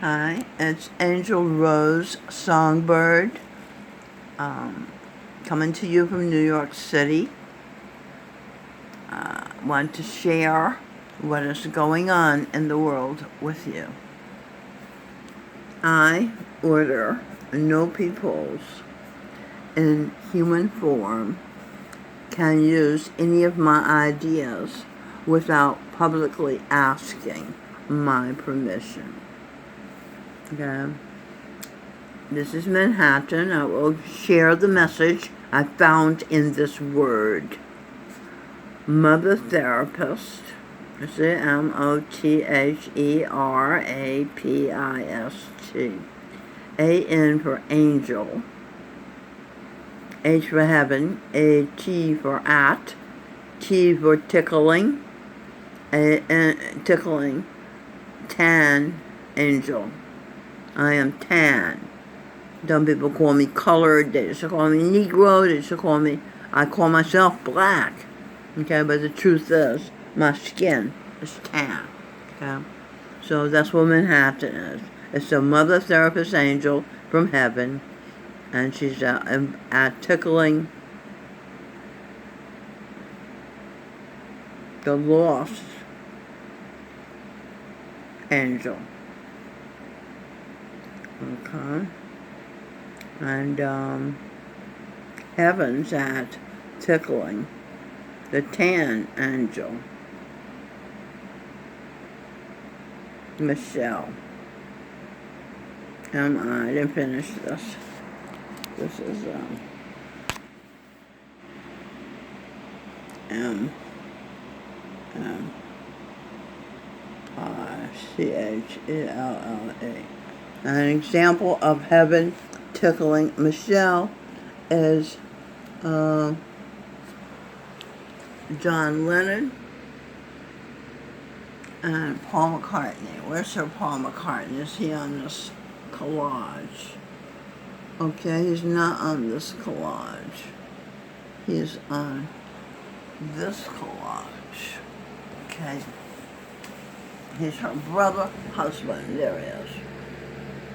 Hi, it's Angel Rose Songbird, coming to you from New York City. Want to share what is going on in the world with you. I order no peoples in human form can use any of my ideas without publicly asking my permission. Okay. This is Manhattan. I will share the message I found in this word. Motherapist. It's Motherapist. A-N for angel. H for heaven. A-T for at. T for tickling. Tickling. Tan angel. I am tan. Some people call me colored, they used to call me Negro, they used to call me, I call myself black. Okay, but the truth is, my skin is tan. Okay, so that's what Manhattan is. It's a mother therapist angel from heaven, and she's tickling the lost angel. Okay. And heaven's at tickling the tan angel, Michelle. I didn't finish this. This is M-I-C-H-E-L-L-A. An example of heaven tickling Michelle is John Lennon and Paul McCartney. Where's Sir Paul McCartney? Is he on this collage? Okay, he's not on this collage. He's on this collage. Okay. He's her brother, husband. There he is.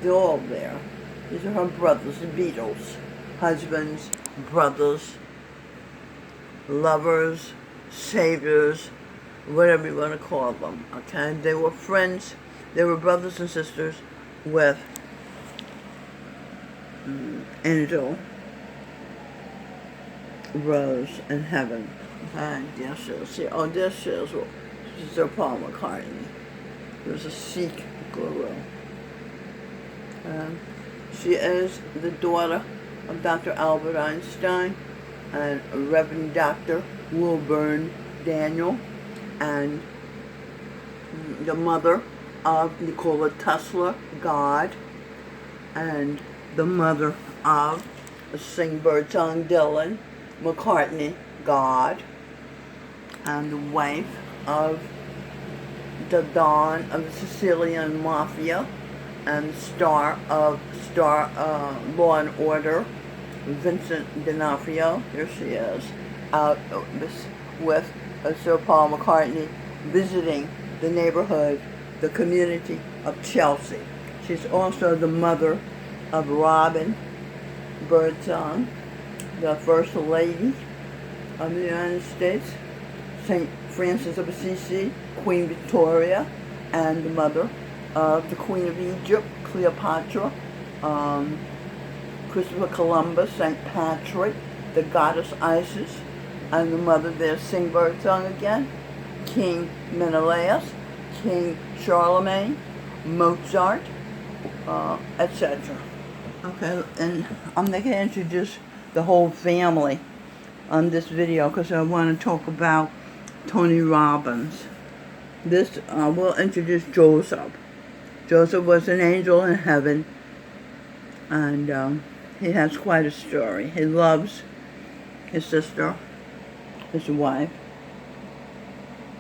They're all there. These are her brothers, the Beatles. Husbands, brothers, lovers, saviors, whatever you want to call them, okay? They were friends. They were brothers and sisters with Angel Rose in heaven. Okay, there she is. See, oh, there she is. This is Sir Paul McCartney. He was a Sikh guru. She is the daughter of Dr. Albert Einstein and Reverend Dr. Wilburn Daniel, and the mother of Nikola Tesla, God, and the mother of Sing Bird Song Dylan, McCartney, God, and the wife of the Don of the Sicilian Mafia, and star of Law and Order, Vincent D'Onofrio. Here she is, out with Sir Paul McCartney, visiting the neighborhood, the community of Chelsea. She's also the mother of Robin Birdsong, the First Lady of the United States, St. Francis of Assisi, Queen Victoria, and the mother of the Queen of Egypt, Cleopatra, Christopher Columbus, St. Patrick, the goddess Isis, and the mother there, Sing Bird Song again, King Menelaus, King Charlemagne, Mozart, etc. Okay, and I'm not going to introduce the whole family on this video because I want to talk about Tony Robbins. This will introduce Joseph. Joseph was an angel in heaven, and he has quite a story. He loves his sister, his wife,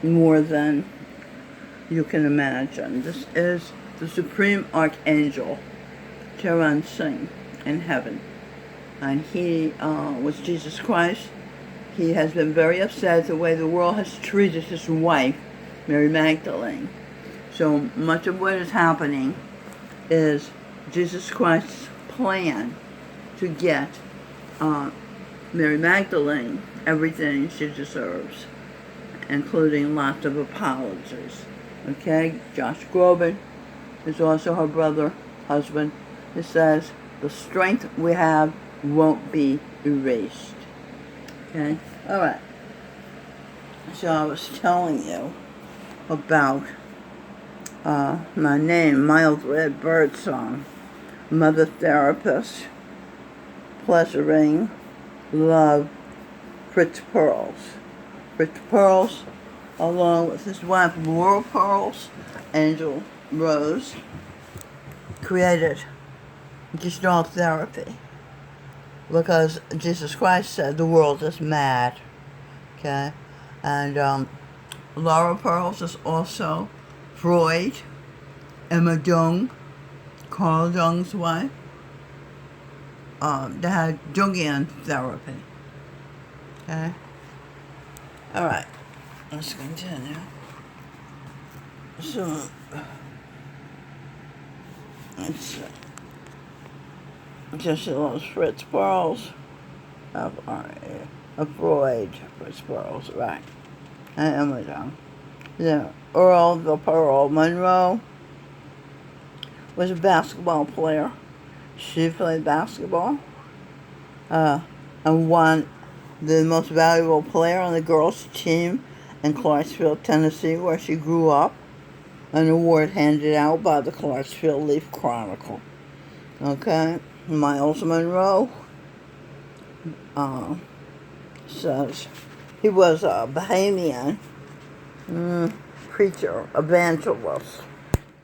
more than you can imagine. This is the Supreme Archangel, Charan Singh, in heaven. And he was Jesus Christ. He has been very upset the way the world has treated his wife, Mary Magdalene. So much of what is happening is Jesus Christ's plan to get Mary Magdalene everything she deserves, including lots of apologies. Okay, Josh Groban is also her brother, husband. He says, the strength we have won't be erased. Okay, all right. So I was telling you about my name, Mild Red Birdsong, Mother Therapist, Pleasuring, Love, Fritz Pearls. Fritz Pearls, along with his wife Laura Pearls, Angel Rose, created Gestalt therapy because Jesus Christ said the world is mad. Okay, and Laura Pearls is also Freud, Emma Jung, Carl Jung's wife. They had Jungian therapy. Okay. All right. Let's continue. So it's just those Fritz Pearls of Freud, Fritz Pearls, right? And Emma Jung. Yeah, Earl the Pearl Monroe was a basketball player. She played basketball and won the most valuable player on the girls' team in Clarksville, Tennessee, where she grew up. An award handed out by the Clarksville Leaf Chronicle. Okay, Miles Monroe says he was a Bahamian preacher, evangelist,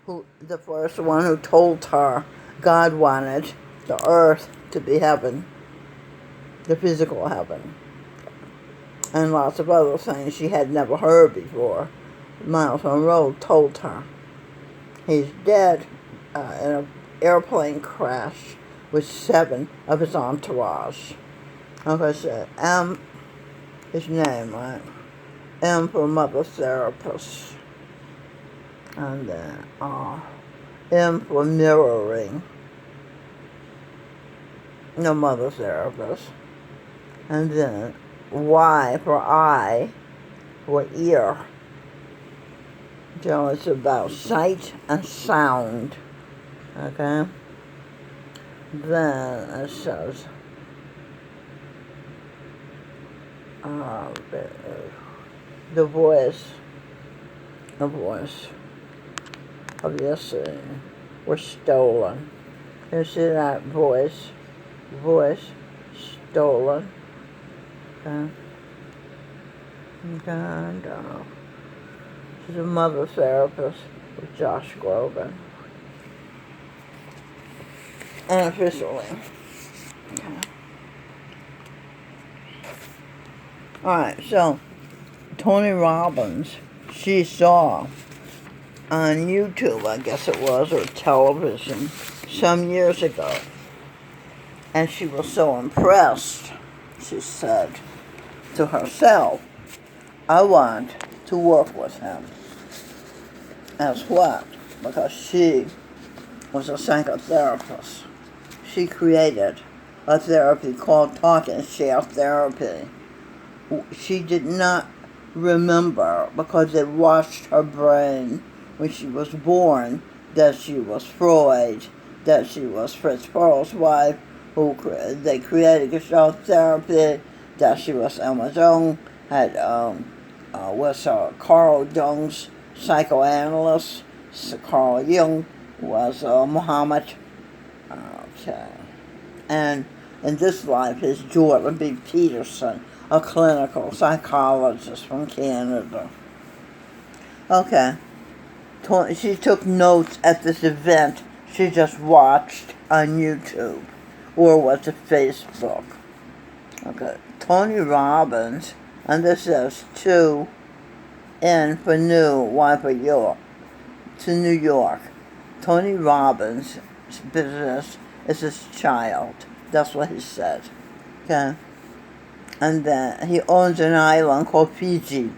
who the first one who told her God wanted the earth to be heaven, the physical heaven, and lots of other things she had never heard before. Miles Monroe told her. He's dead in an airplane crash with 7 of his entourage. Like I said, M, his name, right? M for Mother Therapist. And then M for Mirroring. No, Mother Therapist. And then Y for Eye, for ear. So it's about sight and sound. Okay? Then it says the voice of yesterday was stolen. You see that voice stolen. Okay? And she's a mother therapist with Josh Groban. And officially. Okay. Alright, so Tony Robbins, she saw on YouTube, I guess it was, or television, some years ago. And she was so impressed, she said to herself, I want to work with him. As what? Because she was a psychotherapist. She created a therapy called Talk and Share Therapy. She did not remember, because it washed her brain when she was born, that she was Freud, that she was Fritz Perls' wife, who they created Gestalt therapy, that she was Emma Jung, was Carl Jung's psychoanalyst. Carl Jung was Muhammad. Okay. And in this life is Jordan B. Peterson, a clinical psychologist from Canada. Okay. She took notes at this event she just watched on YouTube, or was it Facebook? Okay. Tony Robbins, and this is 2 N for New, Y for York, to New York. Tony Robbins' business is his child. That's what he said. Okay? And then he owns an island called Fiji.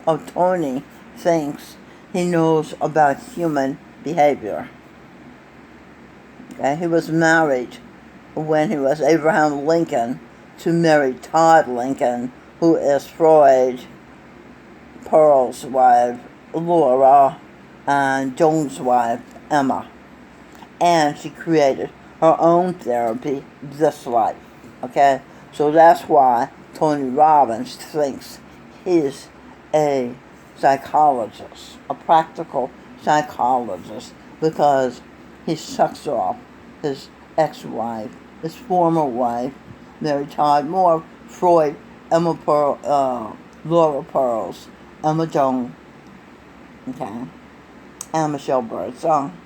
Tony thinks he knows about human behavior. Okay? He was married when he was Abraham Lincoln to Mary Todd Lincoln, who is Freud, Pearl's wife, Laura, and Joan's wife, Emma. And she created her own therapy, This Life. Okay? So that's why Tony Robbins thinks he's a psychologist, a practical psychologist, because he sucks off his ex-wife, his former wife, Mary Todd Moore, Freud, Emma Pearl, Laura Pearls, Emma Joan, okay, and Michelle Birdsong,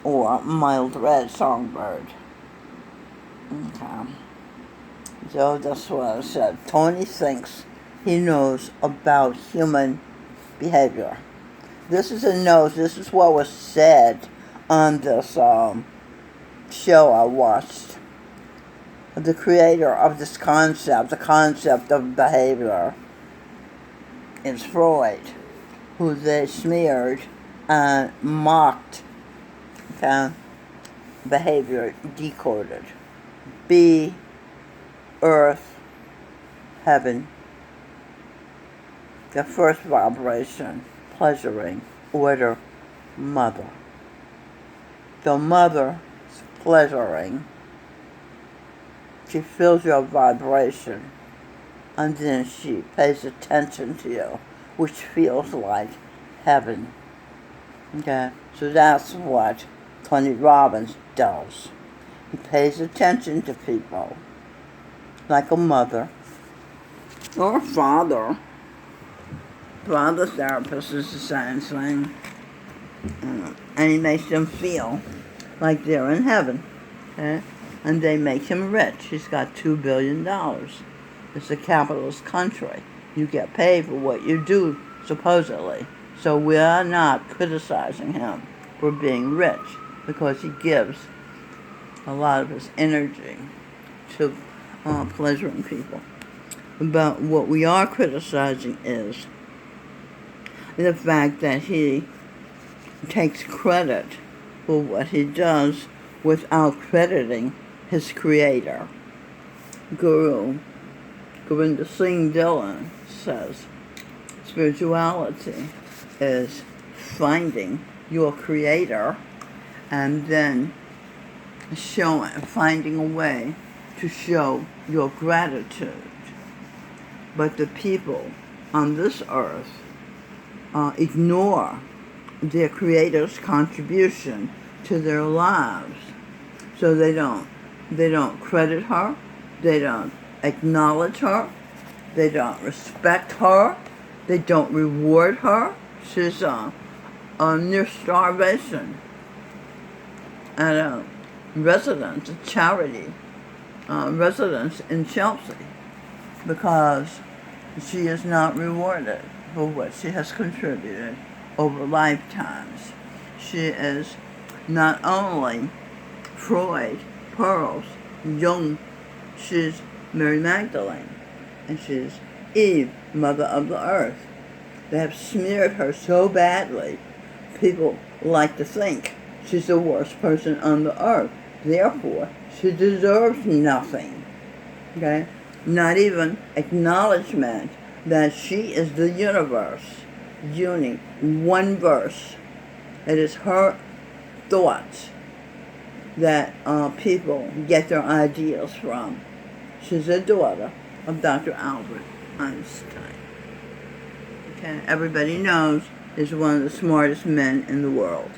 or Mild Red Songbird. Okay. So that's what I said. Tony thinks he knows about human behavior. This is this is what was said on this show I watched. The creator of this concept, the concept of behavior, is Freud, who they smeared and mocked, okay, behavior decoded. B, earth, heaven, the first vibration, pleasuring, order, mother. The mother is pleasuring. She feels your vibration, and then she pays attention to you, which feels like heaven. Okay, so that's what Tony Robbins does. He pays attention to people, like a mother or a father. Father therapist is the same thing. And he makes them feel like they're in heaven. Okay? And they make him rich. He's got $2 billion. It's a capitalist country. You get paid for what you do, supposedly. So we're not criticizing him for being rich, because he gives a lot of his energy to pleasuring people. But what we are criticizing is the fact that he takes credit for what he does without crediting his creator. Guru Govinda Singh Dhillon says spirituality is finding your creator and then finding a way to show your gratitude. But the people on this earth ignore their creator's contribution to their lives. So they don't credit her, they don't acknowledge her, they don't respect her, they don't reward her. She's near starvation at a residence, a charity residence in Chelsea, because she is not rewarded for what she has contributed over lifetimes. She is not only Freud, Pearls, Jung, she's Mary Magdalene, and she's Eve, Mother of the Earth. They have smeared her so badly, people like to think she's the worst person on the earth. Therefore, she deserves nothing. Okay? Not even acknowledgement that she is the universe. One verse. It is her thoughts that people get their ideas from. She's a daughter of Dr. Albert Einstein. Okay? Everybody knows is one of the smartest men in the world.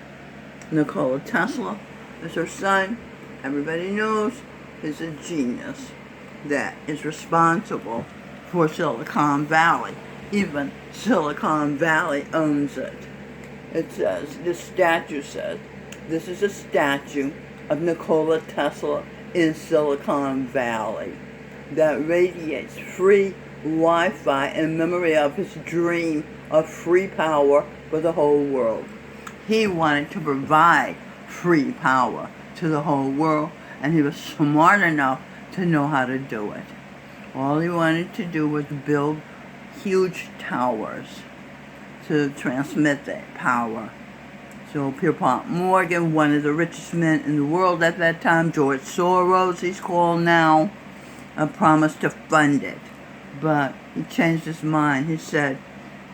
Nikola Tesla is her son. Everybody knows is a genius that is responsible for Silicon Valley. Even Silicon Valley owns it. It says, this statue says, this is a statue of Nikola Tesla in Silicon Valley that radiates free Wi-Fi in memory of his dream of free power for the whole world. He wanted to provide free power to the whole world, and he was smart enough to know how to do it. All he wanted to do was build huge towers to transmit that power. So Pierpont Morgan, one of the richest men in the world at that time, George Soros, he's called now, promised to fund it. But he changed his mind. He said,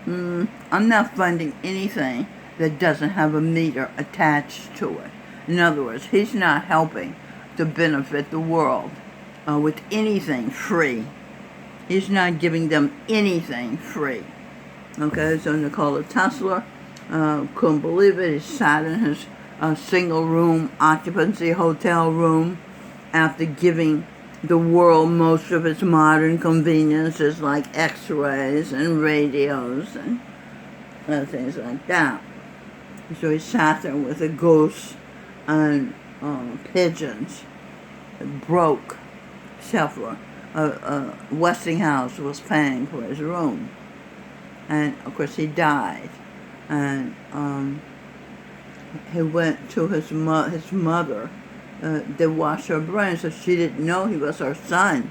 I'm not funding anything that doesn't have a meter attached to it. In other words, he's not helping to benefit the world with anything free. He's not giving them anything free. Okay, so Nikola Tesla couldn't believe it. He sat in his single-room occupancy hotel room after giving the world most of its modern conveniences like x-rays and radios and things like that. So he sat there with a goose and pigeons. It broke. Except for Westinghouse was paying for his room. And of course he died. And he went to his mother. They washed her brain, so she didn't know he was her son.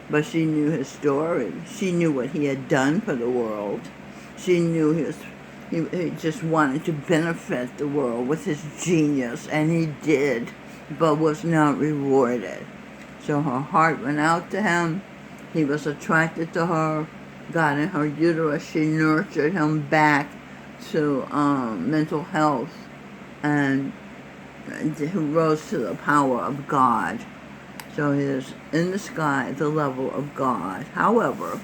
But she knew his story. She knew what he had done for the world. She knew he just wanted to benefit the world with his genius, and he did, but was not rewarded. So her heart went out to him. He was attracted to her, got in her uterus. She nurtured him back to mental health, and he rose to the power of God. So he is in the sky at the level of God. However,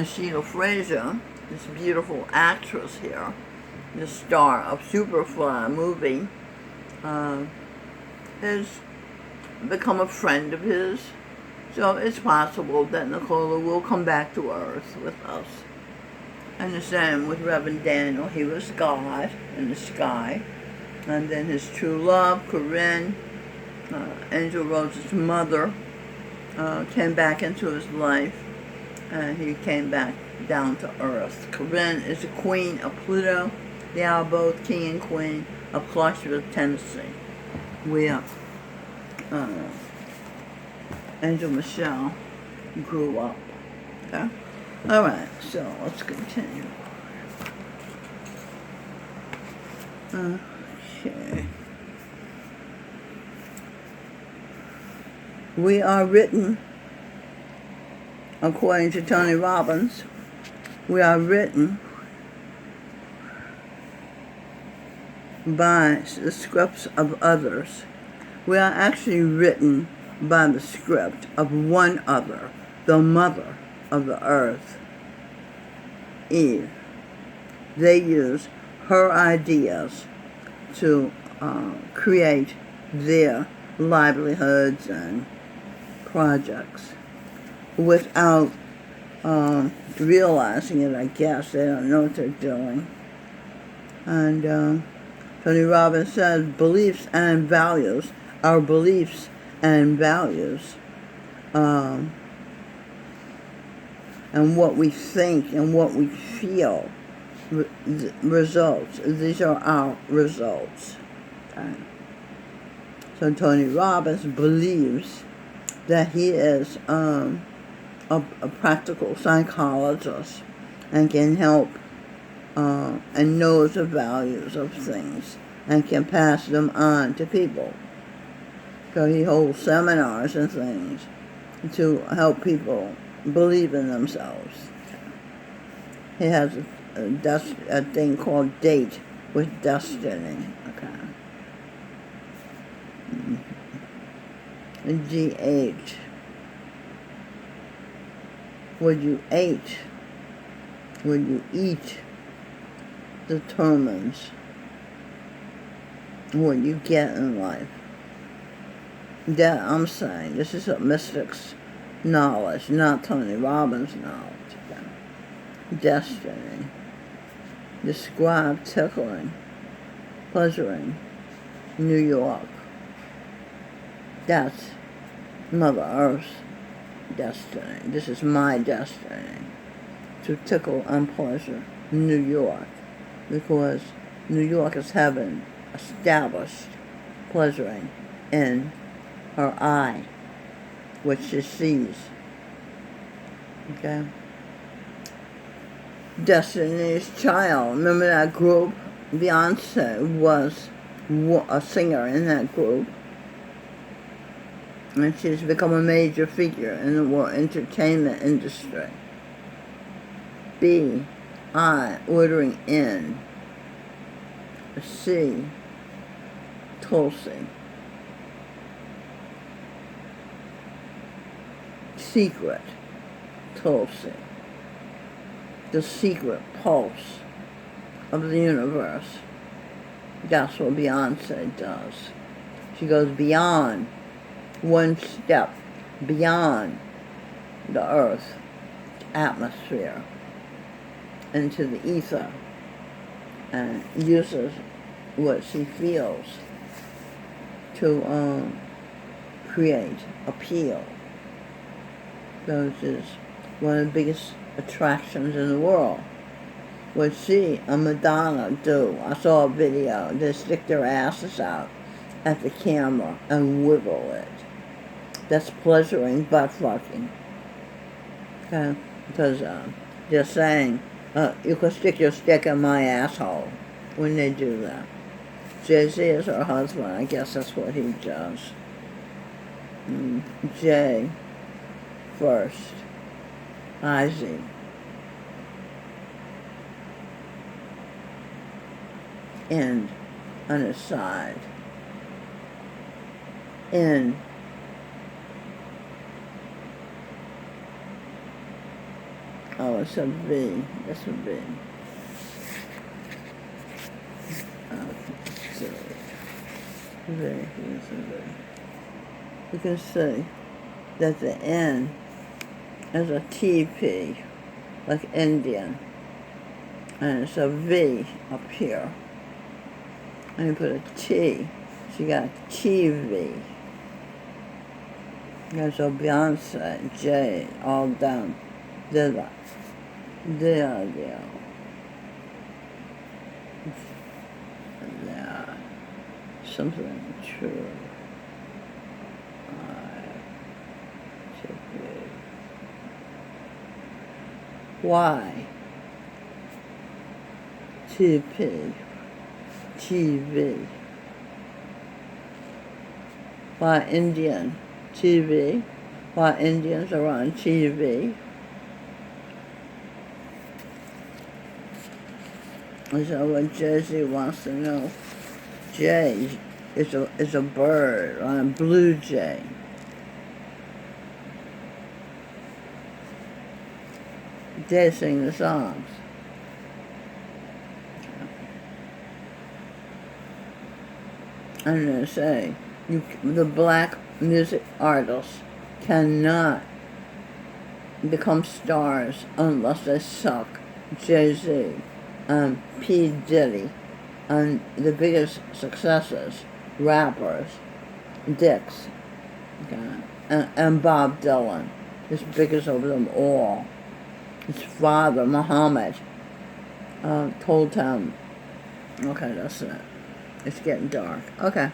Sheila Fraser, this beautiful actress here, the star of Superfly movie, has become a friend of his. So it's possible that Nikola will come back to Earth with us. And the same with Reverend Daniel. He was God in the sky. And then his true love, Corinne, Angel Rose's mother, came back into his life. And he came back down to Earth. Corinne is the queen of Pluto. They are both king and queen of Clarksville, Tennessee, where Angel Michelle grew up. Okay? All right, so let's continue. Okay. We are written, according to Tony Robbins, we are written by the scripts of others. We are actually written by the script of one other, the mother of the earth, Eve. They use her ideas to create their livelihoods and projects without realizing it, I guess. They don't know what they're doing. And Tony Robbins says beliefs and values, our beliefs and values, and what we think and what we feel results. These are our results. Okay. So Tony Robbins believes that he is a practical psychologist and can help and knows the values of things and can pass them on to people. So he holds seminars and things to help people believe in themselves. He has a thing called Date with Destiny. Okay. GH. What you ate, what you eat, determines what you get in life. That I'm saying, this is a mystic's knowledge, not Tony Robbins' knowledge. Destiny. Describe tickling, pleasuring, New York. That's Mother Earth's destiny. This is my destiny. To tickle and pleasure New York. Because New York is heaven established, pleasuring in her eye, which she sees. Okay? Destiny's Child. Remember that group? Beyonce was a singer in that group. And she's become a major figure in the world entertainment industry. B, I, ordering in. C, Tulsi. Secret, Tulsi. The secret pulse of the universe. That's what Beyonce does. She goes beyond, one step beyond the earth atmosphere into the ether, and uses what she feels to create appeal. Which is one of the biggest attractions in the world. What she and Madonna do, I saw a video, they stick their asses out at the camera and wiggle it. That's pleasuring butt fucking. Okay? Because they're saying, you can stick your stick in my asshole when they do that. Jay-Z is her husband. I guess that's what he does. Jay first. Izzy. End on his side. End. Oh, it's a V. That's a V. V. It's a V. You can see that the N is a TP, like Indian, and it's a V up here. And you put a T, so you got TV. And so Beyonce, Jay, all down. There. Something true. Y. TP. TV. Why Indian TV? Why Indians are on TV? And so what Jersey wants to know, Jay is a bird, on a blue jay. They sing the songs. I'm going to say, the black music artists cannot become stars unless they suck Jay-Z and P. Diddy and the biggest successes, rappers, Dicks, okay, and Bob Dylan, is biggest of them all. His father, Muhammad, told him, okay, that's it. It's getting dark. Okay.